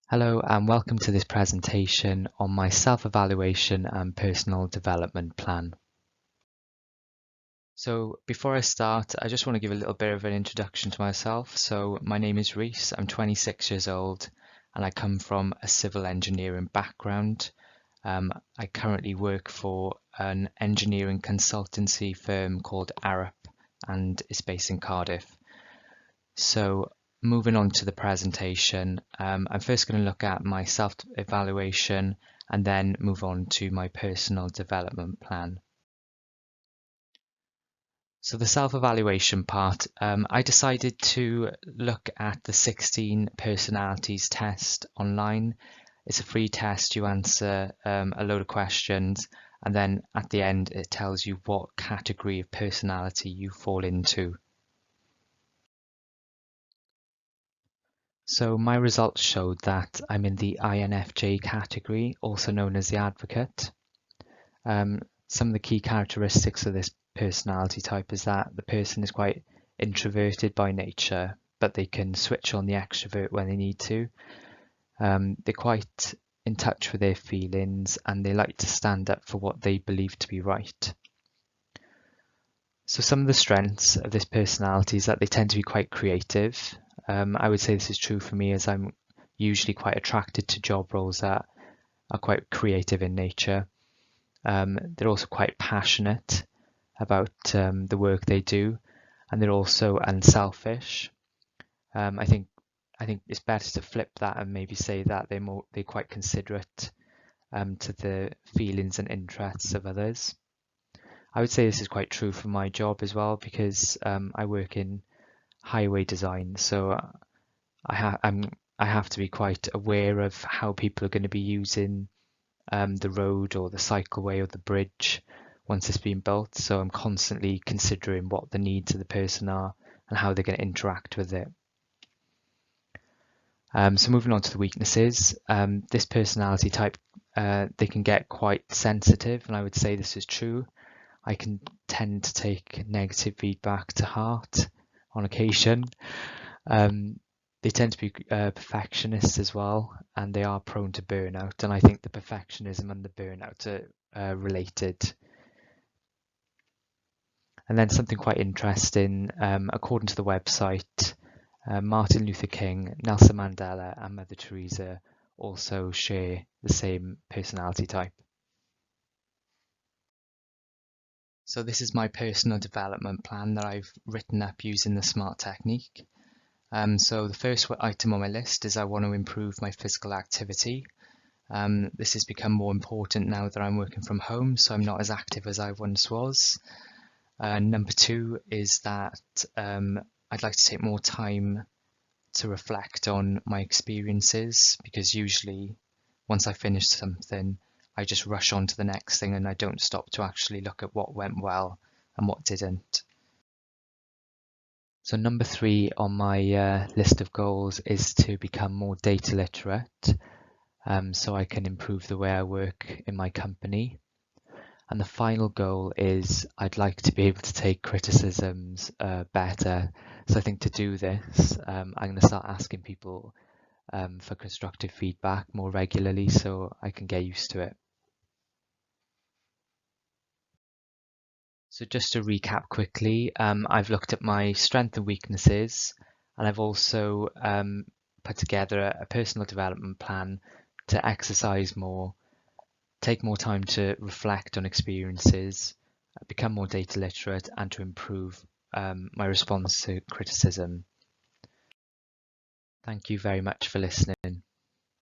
Hello and welcome to this presentation on my self-evaluation and personal development plan. So before I start, I just want to give a little bit of an introduction to myself. So my name is Reese, I'm 26 years old and I come from a civil engineering background. I currently work for an engineering consultancy firm called Arup and it's based in Cardiff. So moving on to the presentation, I'm first going to look at my self-evaluation and then move on to my personal development plan. So the self-evaluation part, I decided to look at the 16 personalities test online. It's a free test. You answer a load of questions and then at the end it tells you what category of personality you fall into. So my results showed that I'm in the INFJ category, also known as the advocate. Some of the key characteristics of this personality type is that the person is quite introverted by nature, but they can switch on the extrovert when they need to. They're quite in touch with their feelings and they like to stand up for what they believe to be right. So some of the strengths of this personality is that they tend to be quite creative. I would say this is true for me as I'm usually quite attracted to job roles that are quite creative in nature. They're also quite passionate about the work they do, and they're also unselfish. I think it's better to flip that and maybe say that they're quite considerate to the feelings and interests of others. I would say this is quite true for my job as well because I work in highway design, so I have to be quite aware of how people are going to be using the road or the cycleway or the bridge once it's been built. So I'm constantly considering what the needs of the person are and how they're going to interact with it. So moving on to the weaknesses, this personality type, they can get quite sensitive, and I would say this is true. I can tend to take negative feedback to heart on occasion. They tend to be perfectionists as well, and they are prone to burnout. And I think the perfectionism and the burnout are related. And then something quite interesting, according to the website, Martin Luther King, Nelson Mandela, and Mother Teresa also share the same personality type. So this is my personal development plan that I've written up using the SMART technique. So the first item on my list is I want to improve my physical activity. This has become more important now that I'm working from home, so I'm not as active as I once was. Number two is that I'd like to take more time to reflect on my experiences, because usually once I finish something, I just rush on to the next thing and I don't stop to actually look at what went well and what didn't. So number three on my list of goals is to become more data literate, so I can improve the way I work in my company. And the final goal is I'd like to be able to take criticisms better. So I think to do this, I'm going to start asking people for constructive feedback more regularly so I can get used to it. So just to recap quickly, I've looked at my strengths and weaknesses, and I've also put together a personal development plan to exercise more, take more time to reflect on experiences, become more data literate, and to improve my response to criticism. Thank you very much for listening.